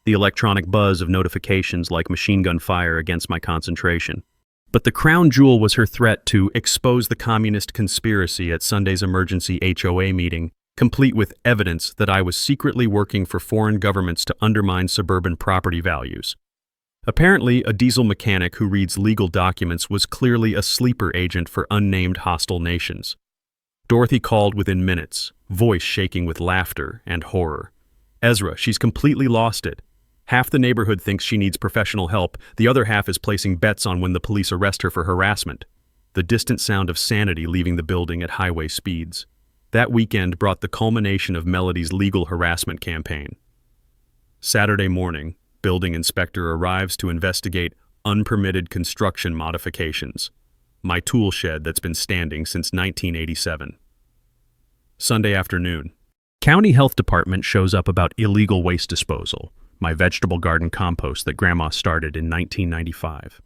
[SPEAKER 1] The electronic buzz of notifications like machine gun fire against my concentration. But the crown jewel was her threat to expose the communist conspiracy at Sunday's emergency HOA meeting, complete with evidence that I was secretly working for foreign governments to undermine suburban property values. Apparently, a diesel mechanic who reads legal documents was clearly a sleeper agent for unnamed hostile nations. Dorothy called within minutes, voice shaking with laughter and horror. "Ezra, she's completely lost it. Half the neighborhood thinks she needs professional help, the other half is placing bets on when the police arrest her for harassment." The distant sound of sanity leaving the building at highway speeds. That weekend brought the culmination of Melody's legal harassment campaign. Saturday morning, building inspector arrives to investigate unpermitted construction modifications. My tool shed that's been standing since 1987. Sunday afternoon, County Health Department shows up about illegal waste disposal, my vegetable garden compost that Grandma started in 1995.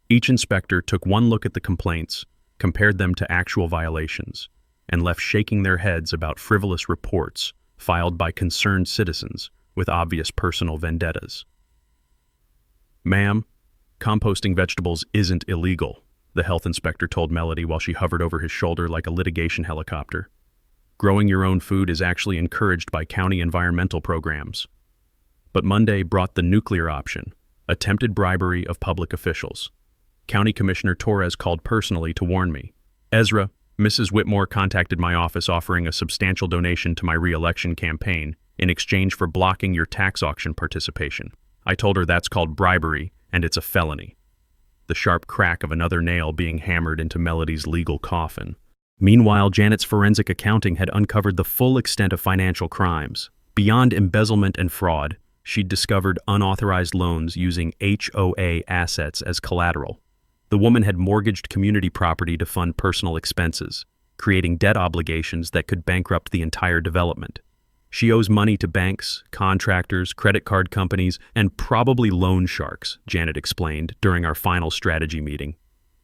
[SPEAKER 1] Each inspector took one look at the complaints, compared them to actual violations. and left shaking their heads about frivolous reports filed by concerned citizens with obvious personal vendettas. "Ma'am, composting vegetables isn't illegal," the health inspector told Melody while she hovered over his shoulder like a litigation helicopter. "Growing your own food is actually encouraged by county environmental programs." But Monday brought the nuclear option: attempted bribery of public officials. County Commissioner Torres called personally to warn me. "Ezra, Mrs. Whitmore contacted my office offering a substantial donation to my re-election campaign in exchange for blocking your tax auction participation. I told her that's called bribery and it's a felony." The sharp crack of another nail being hammered into Melody's legal coffin. Meanwhile, Janet's forensic accounting had uncovered the full extent of financial crimes. Beyond embezzlement and fraud, she'd discovered unauthorized loans using HOA assets as collateral. The woman had mortgaged community property to fund personal expenses, creating debt obligations that could bankrupt the entire development. She owes money to banks, contractors, credit card companies, and probably loan sharks, Janet explained during our final strategy meeting.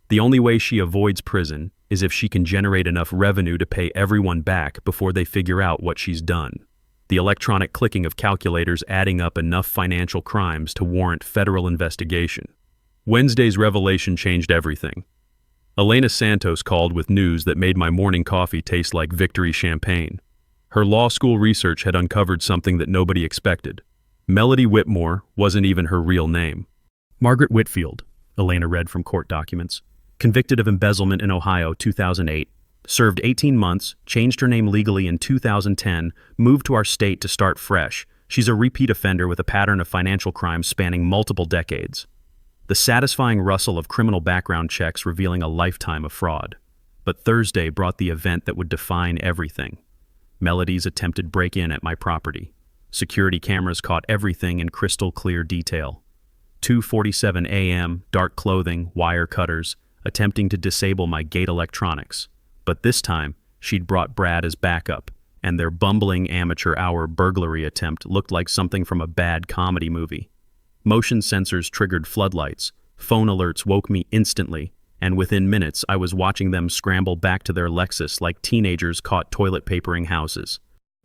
[SPEAKER 1] The only way she avoids prison is if she can generate enough revenue to pay everyone back before they figure out what she's done. The electronic clicking of calculators adding up enough financial crimes to warrant federal investigation. Wednesday's revelation changed everything. Elena Santos called with news that made my morning coffee taste like Victory champagne. Her law school research had uncovered something that nobody expected. Melody Whitmore wasn't even her real name. Margaret Whitfield, Elena read from court documents, convicted of embezzlement in Ohio 2008, served 18 months, changed her name legally in 2010, moved to our state to start fresh. She's a repeat offender with a pattern of financial crimes spanning multiple decades. The satisfying rustle of criminal background checks revealing a lifetime of fraud. But Thursday brought the event that would define everything. Melody's attempted break-in at my property. Security cameras caught everything in crystal clear detail. 2:47 a.m., dark clothing, wire cutters, attempting to disable my gate electronics. But this time, she'd brought Brad as backup, and their bumbling amateur hour burglary attempt looked like something from a bad comedy movie. Motion sensors triggered floodlights, phone alerts woke me instantly, and within minutes I was watching them scramble back to their Lexus like teenagers caught toilet papering houses.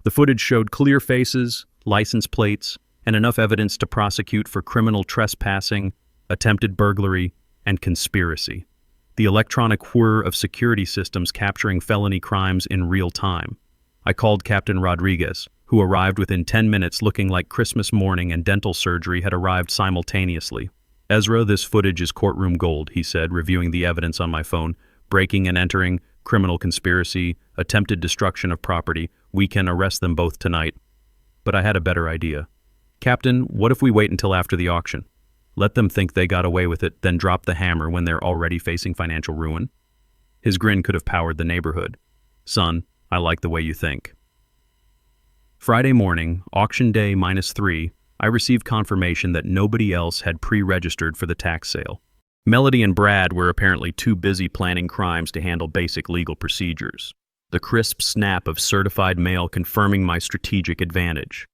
[SPEAKER 1] The footage showed clear faces, license plates, and enough evidence to prosecute for criminal trespassing, attempted burglary, and conspiracy. The electronic whir of security systems capturing felony crimes in real time. I called Captain Rodriguez, who arrived within 10 minutes looking like Christmas morning and dental surgery had arrived simultaneously. "Ezra, this footage is courtroom gold," he said, reviewing the evidence on my phone. "Breaking and entering, criminal conspiracy, attempted destruction of property. We can arrest them both tonight." But I had a better idea. "Captain, what if we wait until after the auction? Let them think they got away with it, then drop the hammer when they're already facing financial ruin?" His grin could have powered the neighborhood. "Son, I like the way you think." Friday morning, auction day -3, I received confirmation that nobody else had pre-registered for the tax sale. Melody and Brad were apparently too busy planning crimes to handle basic legal procedures. The crisp snap of certified mail confirming my strategic advantage.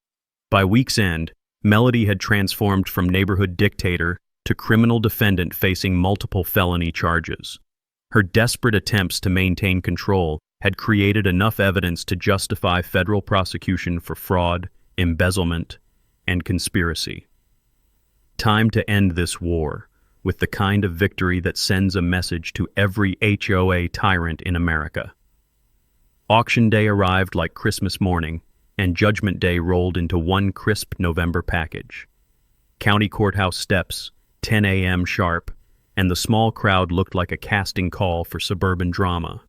[SPEAKER 1] By week's end, Melody had transformed from neighborhood dictator to criminal defendant facing multiple felony charges. Her desperate attempts to maintain control had created enough evidence to justify federal prosecution for fraud, embezzlement, and conspiracy. Time to end this war with the kind of victory that sends a message to every HOA tyrant in America. Auction day arrived like Christmas morning, and Judgment Day rolled into one crisp November package. County courthouse steps, 10 a.m. sharp, and the small crowd looked like a casting call for suburban drama.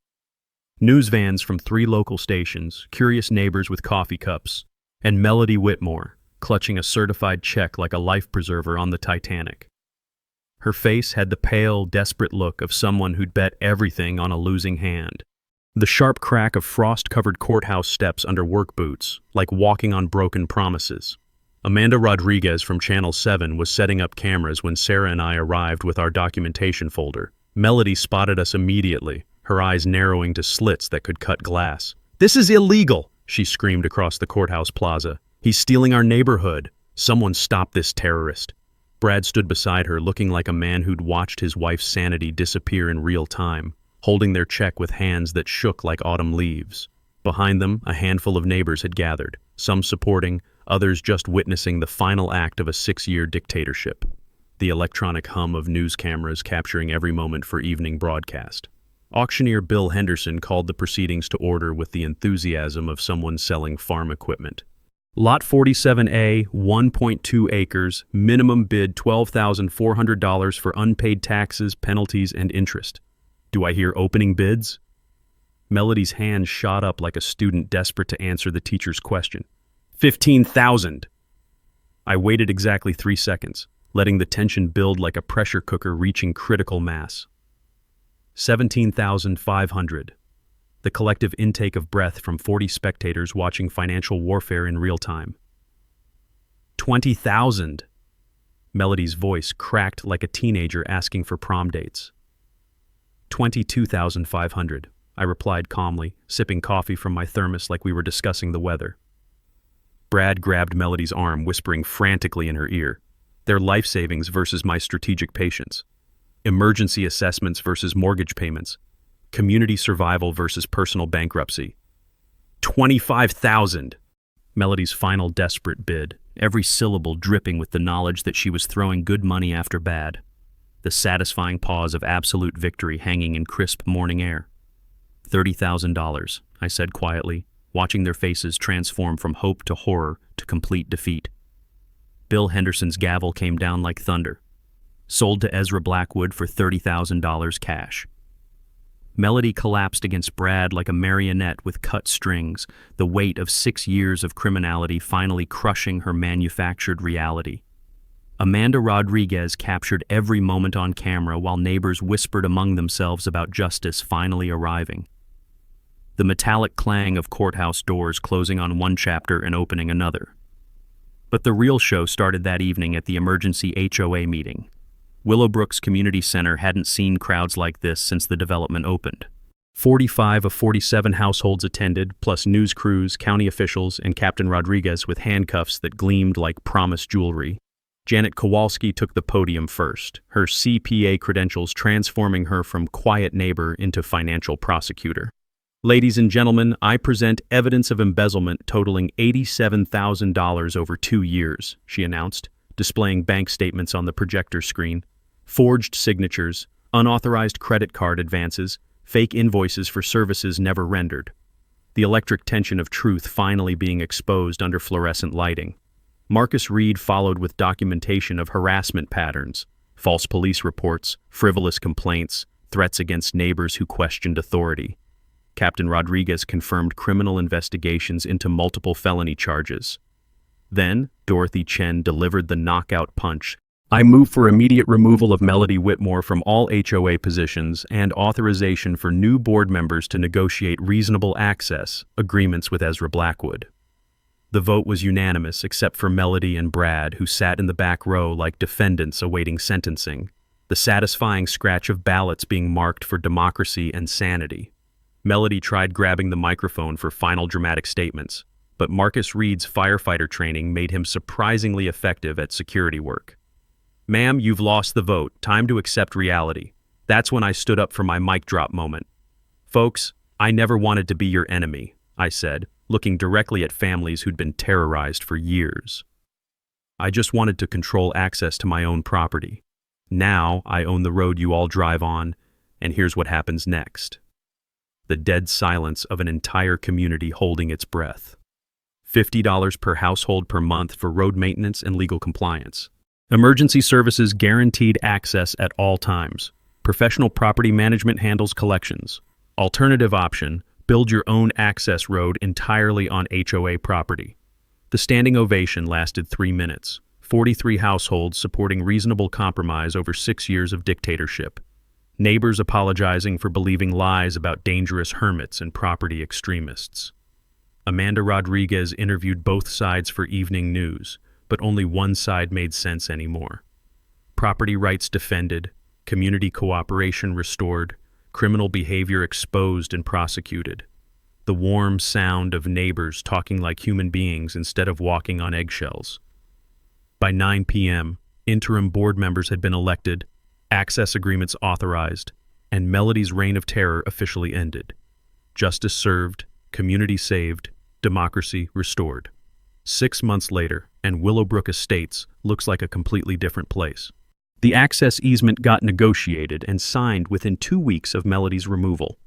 [SPEAKER 1] News vans from 3 local stations, curious neighbors with coffee cups, and Melody Whitmore, clutching a certified check like a life preserver on the Titanic. Her face had the pale, desperate look of someone who'd bet everything on a losing hand. The sharp crack of frost-covered courthouse steps under work boots, like walking on broken promises. Amanda Rodriguez from Channel 7 was setting up cameras when Sarah and I arrived with our documentation folder. Melody spotted us immediately, her eyes narrowing to slits that could cut glass. "This is illegal!" she screamed across the courthouse plaza. "He's stealing our neighborhood. Someone stop this terrorist." Brad stood beside her, looking like a man who'd watched his wife's sanity disappear in real time. holding their check with hands that shook like autumn leaves. Behind them, a handful of neighbors had gathered, some supporting, others just witnessing the final act of a 6-year dictatorship. The electronic hum of news cameras capturing every moment for evening broadcast. Auctioneer Bill Henderson called the proceedings to order with the enthusiasm of someone selling farm equipment. Lot 47A, 1.2 acres, minimum bid $12,400 for unpaid taxes, penalties, and interest. Do I hear opening bids? Melody's hand shot up like a student desperate to answer the teacher's question. 15,000! I waited exactly 3 seconds, letting the tension build like a pressure cooker reaching critical mass. 17,500. The collective intake of breath from 40 spectators watching financial warfare in real time. 20,000. Melody's voice cracked like a teenager asking for prom dates. 22,500. I replied calmly, sipping coffee from my thermos like we were discussing the weather. Brad grabbed Melody's arm, whispering frantically in her ear. Their life savings versus my strategic patience. Emergency assessments versus mortgage payments. Community survival versus personal bankruptcy. 25,000! Melody's final desperate bid, every syllable dripping with the knowledge that she was throwing good money after bad. The satisfying pause of absolute victory hanging in crisp morning air. $30,000, I said quietly, watching their faces transform from hope to horror to complete defeat. Bill Henderson's gavel came down like thunder. Sold to Ezra Blackwood for $30,000 cash. Melody collapsed against Brad like a marionette with cut strings, the weight of 6 years of criminality finally crushing her manufactured reality. Amanda Rodriguez captured every moment on camera while neighbors whispered among themselves about justice finally arriving. The metallic clang of courthouse doors closing on one chapter and opening another. But the real show started that evening at the emergency HOA meeting. Willowbrook's community center hadn't seen crowds like this since the development opened. 45 of 47 households attended, plus news crews, county officials, and Captain Rodriguez with handcuffs that gleamed like promised jewelry. Janet Kowalski took the podium first, her CPA credentials transforming her from quiet neighbor into financial prosecutor. Ladies and gentlemen, I present evidence of embezzlement totaling $87,000 over 2 years, she announced, displaying bank statements on the projector screen. Forged signatures, unauthorized credit card advances, fake invoices for services never rendered. The electric tension of truth finally being exposed under fluorescent lighting. Marcus Reed followed with documentation of harassment patterns, false police reports, frivolous complaints, threats against neighbors who questioned authority. Captain Rodriguez confirmed criminal investigations into multiple felony charges. Then, Dorothy Chen delivered the knockout punch. I move for immediate removal of Melody Whitmore from all HOA positions and authorization for new board members to negotiate reasonable access agreements with Ezra Blackwood. The vote was unanimous except for Melody and Brad, who sat in the back row like defendants awaiting sentencing, the satisfying scratch of ballots being marked for democracy and sanity. Melody tried grabbing the microphone for final dramatic statements, but Marcus Reed's firefighter training made him surprisingly effective at security work. Ma'am, you've lost the vote. Time to accept reality. That's when I stood up for my mic drop moment. Folks, I never wanted to be your enemy, I said, looking directly at families who'd been terrorized for years. I just wanted to control access to my own property. Now I own the road you all drive on, and here's what happens next. The dead silence of an entire community holding its breath. $50 per household per month for road maintenance and legal compliance. Emergency services guaranteed access at all times. Professional property management handles collections. Alternative option, build your own access road entirely on HOA property. The standing ovation lasted 3 minutes. 43 households supporting reasonable compromise over 6 years of dictatorship. Neighbors apologizing for believing lies about dangerous hermits and property extremists. Amanda Rodriguez interviewed both sides for evening news, but only one side made sense anymore. Property rights defended, community cooperation restored, criminal behavior exposed and prosecuted. The warm sound of neighbors talking like human beings instead of walking on eggshells. By 9 p.m., interim board members had been elected, access agreements authorized, and Melody's reign of terror officially ended. Justice served, community saved, democracy restored. 6 months later, and Willowbrook Estates looks like a completely different place. The access easement got negotiated and signed within 2 weeks of Melody's removal.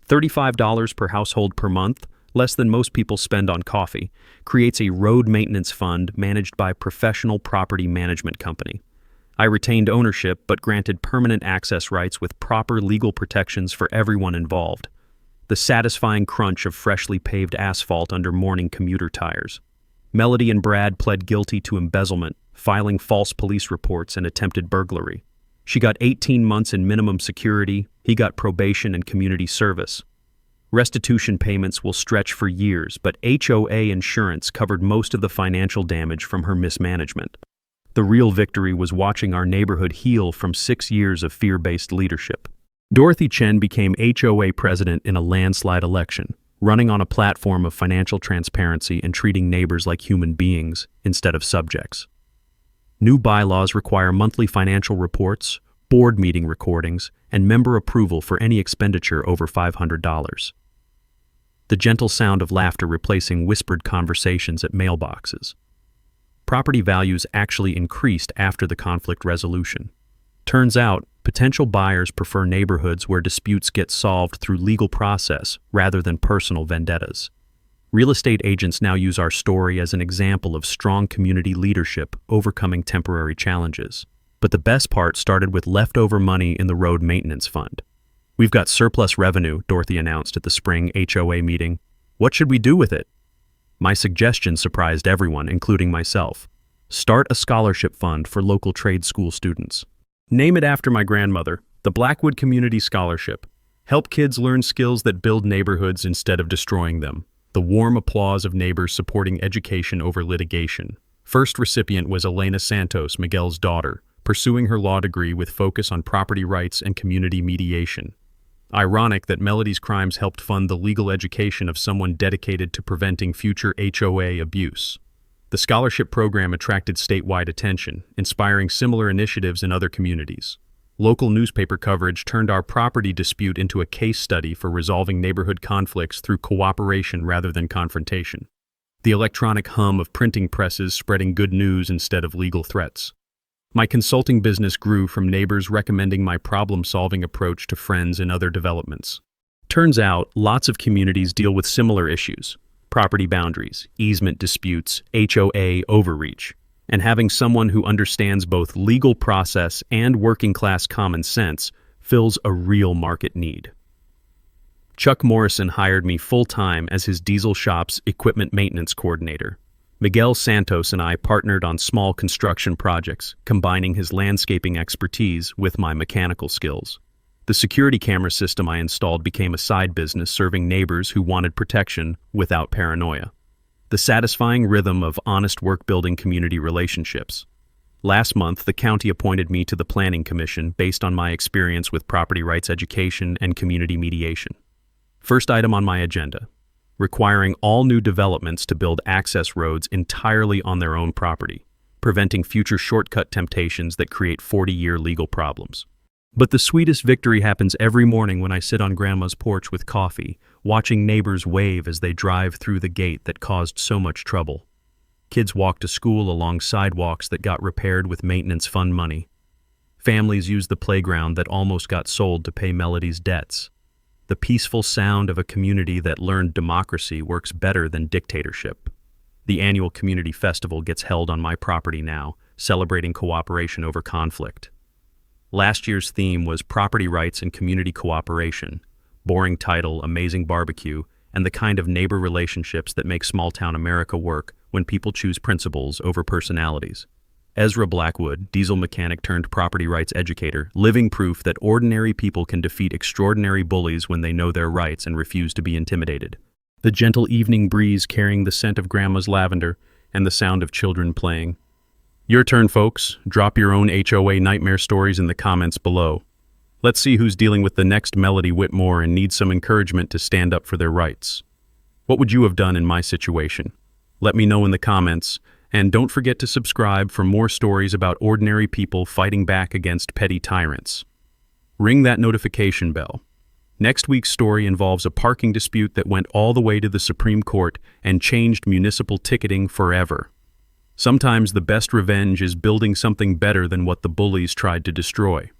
[SPEAKER 1] $35 per household per month, less than most people spend on coffee, creates a road maintenance fund managed by a professional property management company. I retained ownership but granted permanent access rights with proper legal protections for everyone involved. The satisfying crunch of freshly paved asphalt under morning commuter tires. Melody and Brad pled guilty to embezzlement, filing false police reports, and attempted burglary. She got 18 months in minimum security, he got probation and community service. Restitution payments will stretch for years, but HOA insurance covered most of the financial damage from her mismanagement. The real victory was watching our neighborhood heal from 6 years of fear-based leadership. Dorothy Chen became HOA president in a landslide election, running on a platform of financial transparency and treating neighbors like human beings instead of subjects. New bylaws require monthly financial reports, board meeting recordings, and member approval for any expenditure over $500. The gentle sound of laughter replacing whispered conversations at mailboxes. Property values actually increased after the conflict resolution. Turns out, potential buyers prefer neighborhoods where disputes get solved through legal process rather than personal vendettas. Real estate agents now use our story as an example of strong community leadership overcoming temporary challenges. But the best part started with leftover money in the road maintenance fund. "We've got surplus revenue," Dorothy announced at the spring HOA meeting. "What should we do with it?" My suggestion surprised everyone, including myself. Start a scholarship fund for local trade school students. Name it after my grandmother, the Blackwood Community Scholarship. Help kids learn skills that build neighborhoods instead of destroying them. The warm applause of neighbors supporting education over litigation. First recipient was Elena Santos, Miguel's daughter, pursuing her law degree with focus on property rights and community mediation. Ironic that Melody's crimes helped fund the legal education of someone dedicated to preventing future HOA abuse. The scholarship program attracted statewide attention, inspiring similar initiatives in other communities. Local newspaper coverage turned our property dispute into a case study for resolving neighborhood conflicts through cooperation rather than confrontation. The electronic hum of printing presses spreading good news instead of legal threats. My consulting business grew from neighbors recommending my problem-solving approach to friends in other developments. Turns out, lots of communities deal with similar issues. Property boundaries, easement disputes, HOA overreach. And having someone who understands both legal process and working-class common sense fills a real market need. Chuck Morrison hired me full-time as his diesel shop's equipment maintenance coordinator. Miguel Santos and I partnered on small construction projects, combining his landscaping expertise with my mechanical skills. The security camera system I installed became a side business serving neighbors who wanted protection without paranoia. The satisfying rhythm of honest work building community relationships. Last month, the county appointed me to the Planning Commission based on my experience with property rights education and community mediation. First item on my agenda, requiring all new developments to build access roads entirely on their own property, preventing future shortcut temptations that create 40-year legal problems. But the sweetest victory happens every morning when I sit on Grandma's porch with coffee, watching neighbors wave as they drive through the gate that caused so much trouble. Kids walk to school along sidewalks that got repaired with maintenance fund money. Families use the playground that almost got sold to pay Melody's debts. The peaceful sound of a community that learned democracy works better than dictatorship. The annual community festival gets held on my property now, celebrating cooperation over conflict. Last year's theme was property rights and community cooperation, boring title, amazing barbecue, and the kind of neighbor relationships that make small-town America work when people choose principles over personalities. Ezra Blackwood, diesel mechanic turned property rights educator, living proof that ordinary people can defeat extraordinary bullies when they know their rights and refuse to be intimidated. The gentle evening breeze carrying the scent of Grandma's lavender and the sound of children playing. Your turn, folks. Drop your own HOA nightmare stories in the comments below. Let's see who's dealing with the next Melody Whitmore and needs some encouragement to stand up for their rights. What would you have done in my situation? Let me know in the comments, and don't forget to subscribe for more stories about ordinary people fighting back against petty tyrants. Ring that notification bell. Next week's story involves a parking dispute that went all the way to the Supreme Court and changed municipal ticketing forever. Sometimes the best revenge is building something better than what the bullies tried to destroy.